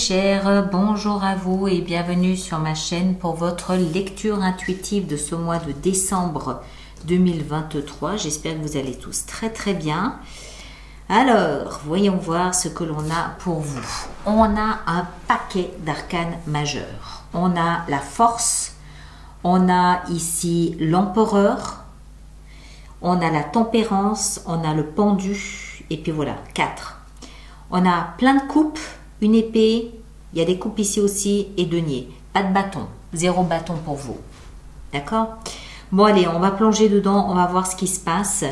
chers, bonjour à vous et bienvenue sur ma chaîne pour votre lecture intuitive de ce mois de décembre 2023. J'espère que vous allez tous très bien. Alors, voyons voir ce que l'on a pour vous. On a un paquet d'arcanes majeurs. On a la force, on a ici l'empereur, on a la tempérance, on a le pendu et puis voilà, 4. On a plein de coupes, une épée, il y a des coupes ici aussi et denier. Pas de bâton, 0 bâton pour vous. D'accord? Bon allez, on va plonger dedans, on va voir ce qui se passe.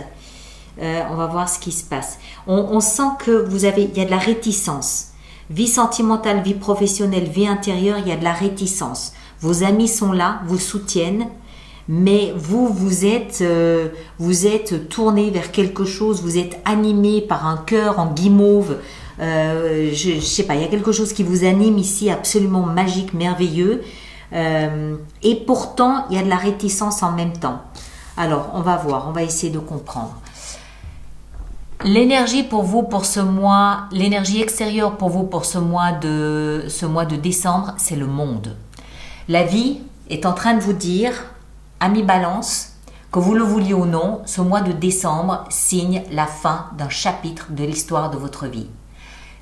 On va voir ce qui se passe. On sent que il y a de la réticence. Vie sentimentale, vie professionnelle, vie intérieure, il y a de la réticence. Vos amis sont là, vous soutiennent, mais vous êtes tourné vers quelque chose, vous êtes animé par un cœur en guimauve. Je sais pas, il y a quelque chose qui vous anime ici, absolument magique, merveilleux. Et pourtant, il y a de la réticence en même temps. Alors, on va voir, on va essayer de comprendre. L'énergie pour vous pour ce mois, l'énergie extérieure pour vous pour ce mois de décembre, c'est le monde. La vie est en train de vous dire, amis Balance, que vous le vouliez ou non, ce mois de décembre signe la fin d'un chapitre de l'histoire de votre vie.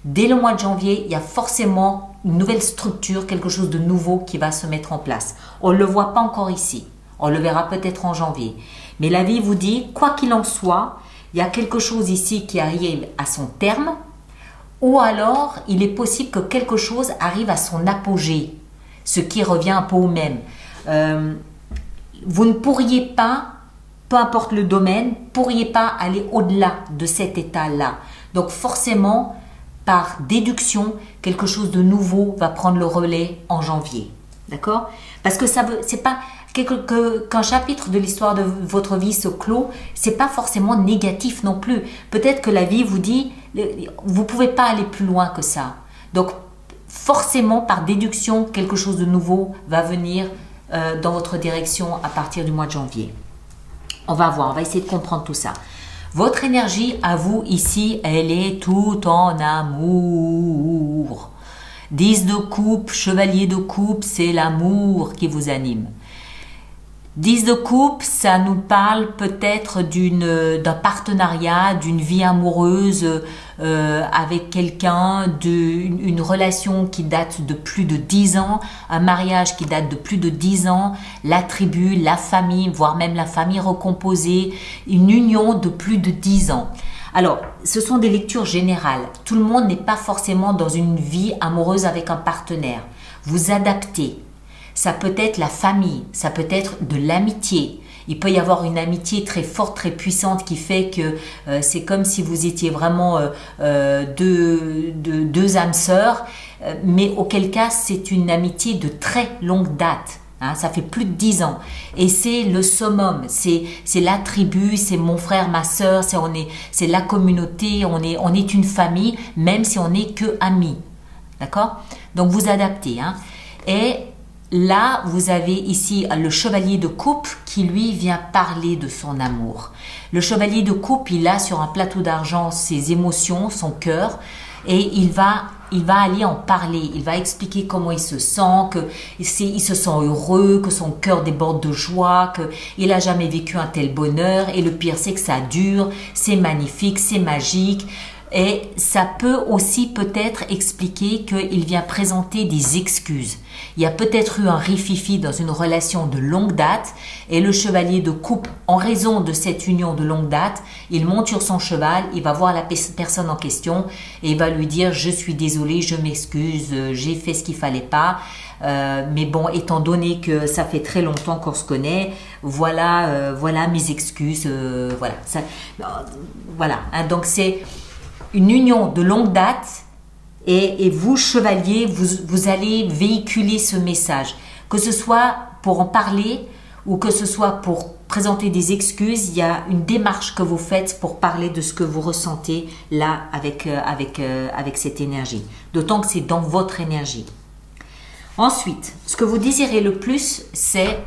Dès le mois de janvier, il y a forcément une nouvelle structure, quelque chose de nouveau qui va se mettre en place. On ne le voit pas encore ici, on le verra peut-être en janvier. Mais la vie vous dit, quoi qu'il en soit, il y a quelque chose ici qui arrive à son terme, ou alors il est possible que quelque chose arrive à son apogée, ce qui revient un peu au même. Vous ne pourriez pas, peu importe le domaine, pourriez pas aller au-delà de cet état-là. Donc forcément, par déduction, quelque chose de nouveau va prendre le relais en janvier. D'accord? Parce que c'est pas qu'un chapitre de l'histoire de votre vie se clôt, c'est pas forcément négatif non plus. Peut-être que la vie vous dit, vous pouvez pas aller plus loin que ça. Donc, forcément, par déduction, quelque chose de nouveau va venir dans votre direction à partir du mois de janvier. On va voir, on va essayer de comprendre tout ça. Votre énergie, à vous, ici, elle est tout en amour. 10 de coupe, chevalier de coupe, c'est l'amour qui vous anime. 10 de coupe, ça nous parle peut-être d'un partenariat, d'une vie amoureuse avec quelqu'un, d'une relation qui date de plus de 10 ans, un mariage qui date de plus de 10 ans, la tribu, la famille, voire même la famille recomposée, une union de plus de 10 ans. Alors, ce sont des lectures générales. Tout le monde n'est pas forcément dans une vie amoureuse avec un partenaire. Vous adaptez. Ça peut être la famille, ça peut être de l'amitié. Il peut y avoir une amitié très forte, très puissante qui fait que c'est comme si vous étiez vraiment deux âmes sœurs, mais auquel cas c'est une amitié de très longue date. Hein, ça fait plus de 10 ans. Et c'est le summum, c'est la tribu, c'est mon frère, ma sœur, c'est la communauté, on est une famille, même si on n'est que amis. D'accord? Donc vous adaptez. Hein. Et là, vous avez ici le chevalier de coupe qui, lui, vient parler de son amour. Le chevalier de coupe, il a sur un plateau d'argent ses émotions, son cœur, et il va aller en parler. Il va expliquer comment il se sent, il se sent heureux, que son cœur déborde de joie, qu'il n'a jamais vécu un tel bonheur. Et le pire, c'est que ça dure, c'est magnifique, c'est magique. Et ça peut aussi peut-être expliquer qu'il vient présenter des excuses. Il y a peut-être eu un rififi dans une relation de longue date et le chevalier de coupe, en raison de cette union de longue date, il monte sur son cheval, il va voir la personne en question et il va lui dire « Je suis désolé, je m'excuse, j'ai fait ce qu'il fallait pas. Mais bon, étant donné que ça fait très longtemps qu'on se connaît, voilà mes excuses. » Voilà. Voilà. Hein, donc c'est une union de longue date et vous, chevalier, vous allez véhiculer ce message. Que ce soit pour en parler ou que ce soit pour présenter des excuses, il y a une démarche que vous faites pour parler de ce que vous ressentez là avec cette énergie. D'autant que c'est dans votre énergie. Ensuite, ce que vous désirez le plus, c'est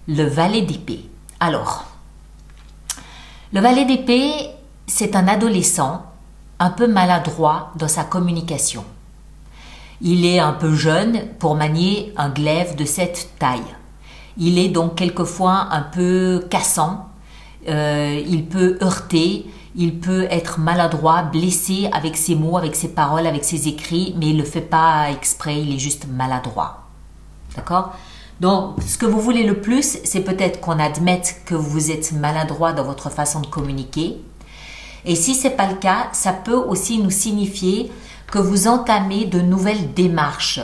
le valet d'épée. Alors, le valet d'épée, c'est un adolescent un peu maladroit dans sa communication. Il est un peu jeune pour manier un glaive de cette taille. Il est donc quelquefois un peu cassant, il peut heurter, il peut être maladroit, blessé avec ses mots, avec ses paroles, avec ses écrits, mais il ne le fait pas exprès, il est juste maladroit. D'accord? Donc, ce que vous voulez le plus, c'est peut-être qu'on admette que vous êtes maladroit dans votre façon de communiquer. Et si ce n'est pas le cas, ça peut aussi nous signifier que vous entamez de nouvelles démarches.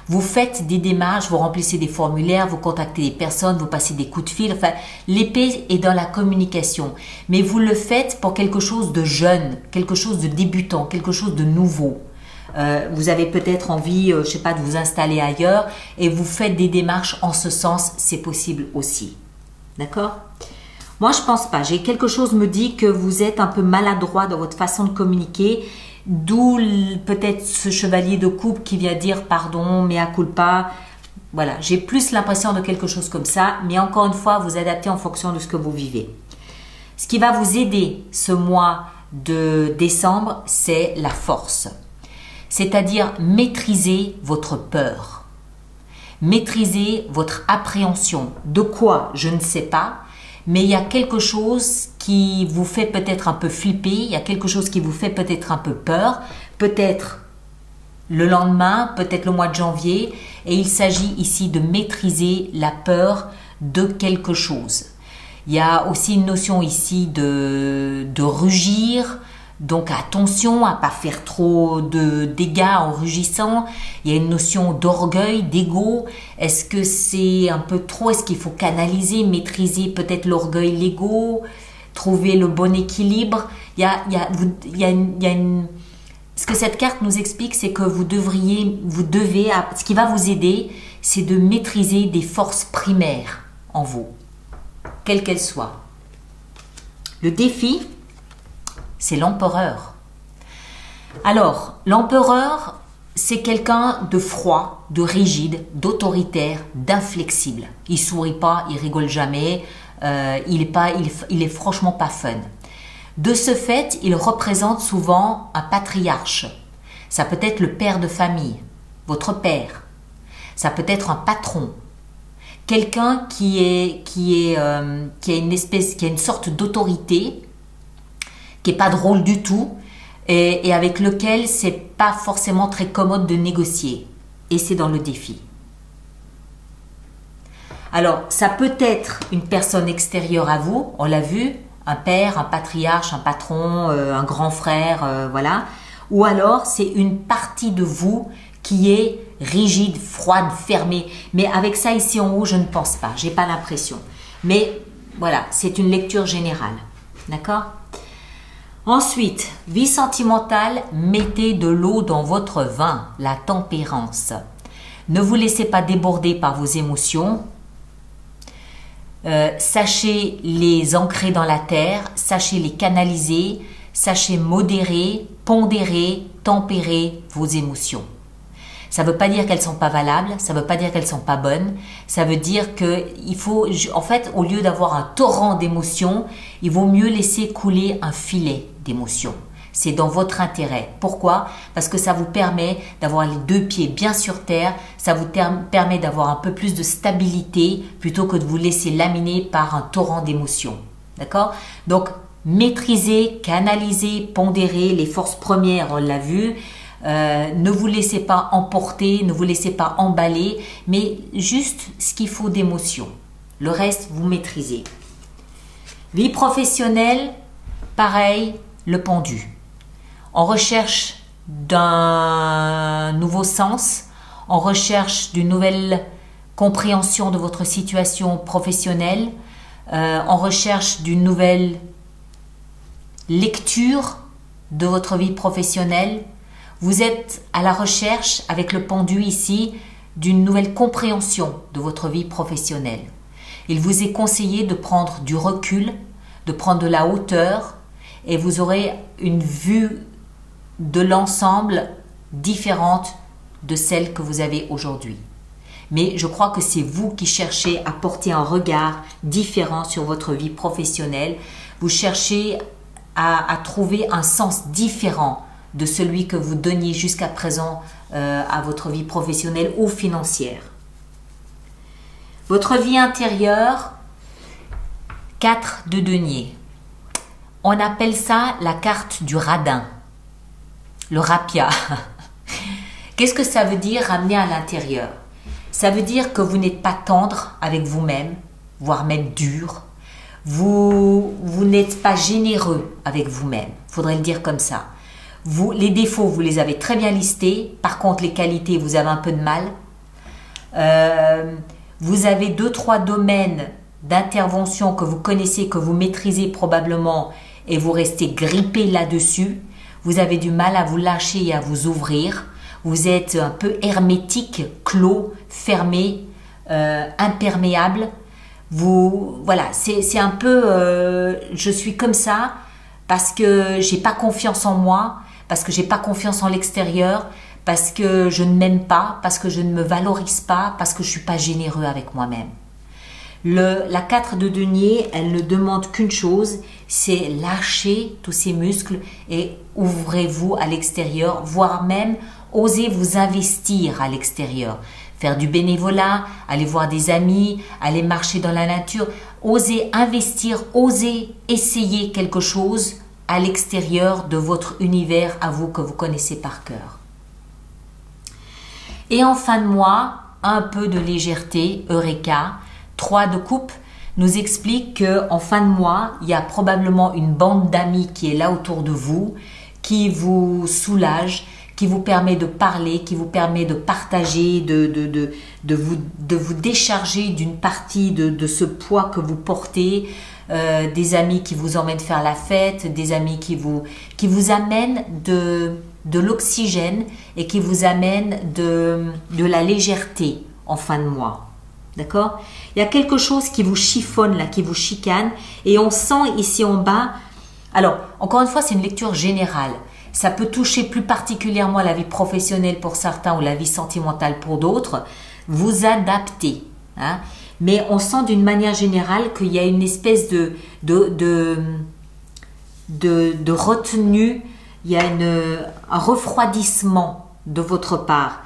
Vous faites des démarches, vous remplissez des formulaires, vous contactez des personnes, vous passez des coups de fil. Enfin, l'épée est dans la communication. Mais vous le faites pour quelque chose de jeune, quelque chose de débutant, quelque chose de nouveau. Vous avez peut-être envie, je sais pas, de vous installer ailleurs et vous faites des démarches en ce sens, c'est possible aussi. D'accord? Moi, je pense pas. J'ai quelque chose me dit que vous êtes un peu maladroit dans votre façon de communiquer. D'où peut-être ce chevalier de coupe qui vient dire pardon, mea culpa. Voilà, j'ai plus l'impression de quelque chose comme ça, mais encore une fois, vous adaptez en fonction de ce que vous vivez. Ce qui va vous aider ce mois de décembre, c'est la force. C'est-à-dire maîtriser votre peur. Maîtriser votre appréhension. De quoi? Je ne sais pas. Mais il y a quelque chose qui vous fait peut-être un peu flipper, il y a quelque chose qui vous fait peut-être un peu peur, peut-être le lendemain, peut-être le mois de janvier, et il s'agit ici de maîtriser la peur de quelque chose. Il y a aussi une notion ici de rugir, donc attention à ne pas faire trop de dégâts en rugissant. Il y a une notion d'orgueil, d'ego. Est-ce que c'est un peu trop? Est-ce qu'il faut canaliser, maîtriser peut-être l'orgueil, l'ego, trouver le bon équilibre? Ce que cette carte nous explique, c'est que vous devez, ce qui va vous aider, c'est de maîtriser des forces primaires en vous, quelles qu'elles soient. Le défi, c'est l'empereur. Alors, l'empereur, c'est quelqu'un de froid, de rigide, d'autoritaire, d'inflexible. Il sourit pas, il rigole jamais, il est franchement pas fun. De ce fait, il représente souvent un patriarche. Ça peut être le père de famille, votre père. Ça peut être un patron. Quelqu'un qui a une sorte d'autorité, qui n'est pas drôle du tout et avec lequel c'est pas forcément très commode de négocier. Et c'est dans le défi. Alors, ça peut être une personne extérieure à vous, on l'a vu, un père, un patriarche, un patron, un grand frère, voilà. Ou alors, c'est une partie de vous qui est rigide, froide, fermée. Mais avec ça ici en haut, je ne pense pas, j'ai pas l'impression. Mais voilà, c'est une lecture générale. D'accord ? Ensuite, vie sentimentale, mettez de l'eau dans votre vin, la tempérance. Ne vous laissez pas déborder par vos émotions. Sachez les ancrer dans la terre, sachez les canaliser, sachez modérer, pondérer, tempérer vos émotions. Ça ne veut pas dire qu'elles ne sont pas valables, ça ne veut pas dire qu'elles ne sont pas bonnes, ça veut dire qu'il faut, en fait, au lieu d'avoir un torrent d'émotions, il vaut mieux laisser couler un filet d'émotions. C'est dans votre intérêt. Pourquoi? Parce que ça vous permet d'avoir les deux pieds bien sur terre, ça vous permet d'avoir un peu plus de stabilité plutôt que de vous laisser laminer par un torrent d'émotions. D'accord? Donc, maîtriser, canaliser, pondérer les forces premières, on l'a vu. Ne vous laissez pas emporter, ne vous laissez pas emballer, mais juste ce qu'il faut d'émotion. Le reste, vous maîtrisez. Vie professionnelle, pareil, le pendu. En recherche d'un nouveau sens, en recherche d'une nouvelle compréhension de votre situation professionnelle, en recherche d'une nouvelle lecture de votre vie professionnelle. Vous êtes à la recherche, avec le pendu ici, d'une nouvelle compréhension de votre vie professionnelle. Il vous est conseillé de prendre du recul, de prendre de la hauteur, et vous aurez une vue de l'ensemble différente de celle que vous avez aujourd'hui. Mais je crois que c'est vous qui cherchez à porter un regard différent sur votre vie professionnelle. Vous cherchez à trouver un sens différent de celui que vous donniez jusqu'à présent à votre vie professionnelle ou financière. Votre vie intérieure, 4 de denier. On appelle ça la carte du radin, le rapia. Qu'est-ce que ça veut dire ramener à l'intérieur? Ça veut dire que vous n'êtes pas tendre avec vous-même, voire même dur. Vous n'êtes pas généreux avec vous-même, il faudrait le dire comme ça. Les défauts, vous les avez très bien listés. Par contre, les qualités, vous avez un peu de mal. Vous avez 2-3 domaines d'intervention que vous connaissez, que vous maîtrisez probablement, et vous restez grippé là-dessus. Vous avez du mal à vous lâcher et à vous ouvrir. Vous êtes un peu hermétique, clos, fermé, imperméable. Voilà, c'est un peu, je suis comme ça parce que j'ai pas confiance en moi, parce que j'ai pas confiance en l'extérieur, parce que je ne m'aime pas, parce que je ne me valorise pas, parce que je suis pas généreux avec moi-même. La 4 de denier, elle ne demande qu'une chose, c'est lâcher tous ces muscles et ouvrez-vous à l'extérieur, voire même osez vous investir à l'extérieur. Faire du bénévolat, aller voir des amis, aller marcher dans la nature. Osez investir, osez essayer quelque chose à l'extérieur de votre univers à vous que vous connaissez par cœur. Et en fin de mois, un peu de légèreté, Eureka. 3 de coupe nous explique qu'en fin de mois, il y a probablement une bande d'amis qui est là autour de vous, qui vous soulage, qui vous permet de parler, qui vous permet de partager, de vous décharger d'une partie de ce poids que vous portez, des amis qui vous emmènent faire la fête, des amis qui vous amènent de l'oxygène et qui vous amènent de la légèreté en fin de mois. D'accord? Il y a quelque chose qui vous chiffonne là, qui vous chicane, et on sent ici en bas. Alors, encore une fois, c'est une lecture générale. Ça peut toucher plus particulièrement la vie professionnelle pour certains ou la vie sentimentale pour d'autres. Vous adaptez. Hein? Mais on sent d'une manière générale qu'il y a une espèce de retenue, il y a un refroidissement de votre part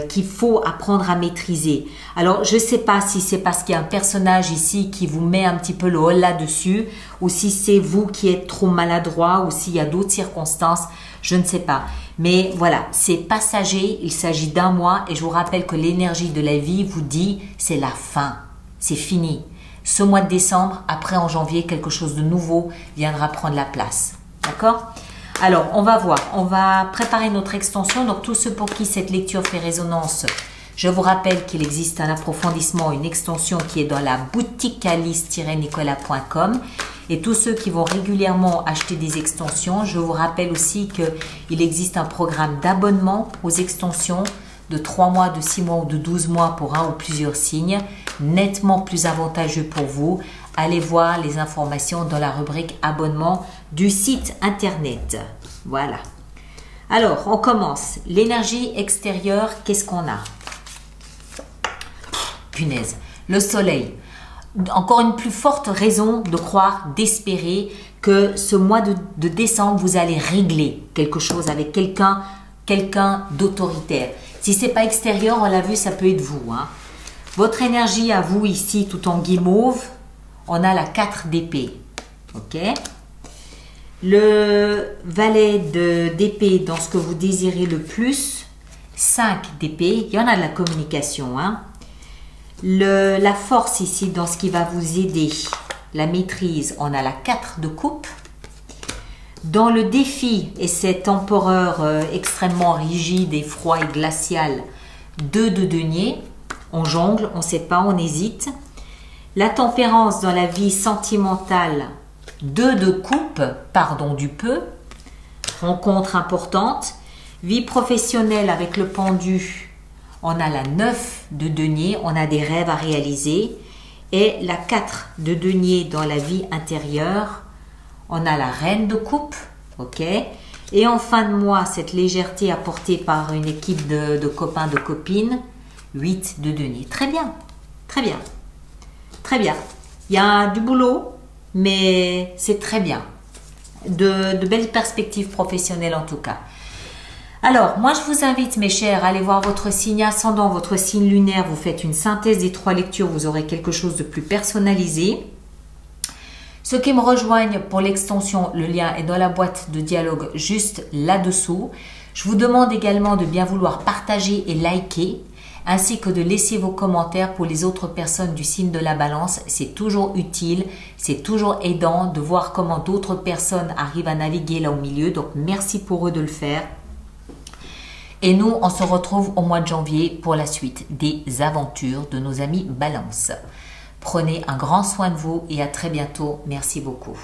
qu'il faut apprendre à maîtriser. Alors, je ne sais pas si c'est parce qu'il y a un personnage ici qui vous met un petit peu le holà dessus, ou si c'est vous qui êtes trop maladroit, ou s'il y a d'autres circonstances, je ne sais pas. Mais voilà, c'est passager, il s'agit d'un mois, et je vous rappelle que l'énergie de la vie vous dit c'est la fin, c'est fini. Ce mois de décembre, après en janvier, quelque chose de nouveau viendra prendre la place. D'accord ? Alors, on va voir, on va préparer notre extension. Donc, tous ceux pour qui cette lecture fait résonance, je vous rappelle qu'il existe un approfondissement, une extension qui est dans la boutique alice-nicolas.com. Et tous ceux qui vont régulièrement acheter des extensions, je vous rappelle aussi qu'il existe un programme d'abonnement aux extensions de 3 mois, de 6 mois ou de 12 mois pour un ou plusieurs signes, nettement plus avantageux pour vous. Allez voir les informations dans la rubrique abonnement du site internet. Voilà. Alors, on commence. L'énergie extérieure, qu'est-ce qu'on a? Punaise. Le soleil. Encore une plus forte raison de croire, d'espérer que ce mois de décembre, vous allez régler quelque chose avec quelqu'un d'autoritaire. Si ce n'est pas extérieur, on l'a vu, ça peut être vous. Hein. Votre énergie à vous ici, tout en guimauve, on a la 4 d'épée. Ok? Le valet d'épée dans ce que vous désirez le plus, 5 d'épée. Il y en a de la communication. Hein? La force ici dans ce qui va vous aider, la maîtrise, on a la 4 de coupe. Dans le défi et cet empereur extrêmement rigide et froid et glacial, 2 de denier. On jongle, on ne sait pas, on hésite. La tempérance dans la vie sentimentale, 2 de coupe, pardon du peu, rencontre importante. Vie professionnelle avec le pendu, on a la 9 de denier, on a des rêves à réaliser. Et la 4 de denier dans la vie intérieure, on a la reine de coupe. Ok. Et en fin de mois, cette légèreté apportée par une équipe de copains, de copines, 8 de denier. Très bien, très bien. Très bien. Il y a du boulot, mais c'est très bien. de belles perspectives professionnelles en tout cas. Alors, moi je vous invite mes chers à aller voir votre signe ascendant, votre signe lunaire. Vous faites une synthèse des 3 lectures, vous aurez quelque chose de plus personnalisé. Ceux qui me rejoignent pour l'extension, le lien est dans la boîte de dialogue juste là-dessous. Je vous demande également de bien vouloir partager et liker, ainsi que de laisser vos commentaires pour les autres personnes du signe de la balance. C'est toujours utile, c'est toujours aidant de voir comment d'autres personnes arrivent à naviguer là au milieu. Donc merci pour eux de le faire. Et nous, on se retrouve au mois de janvier pour la suite des aventures de nos amis balance. Prenez un grand soin de vous et à très bientôt. Merci beaucoup.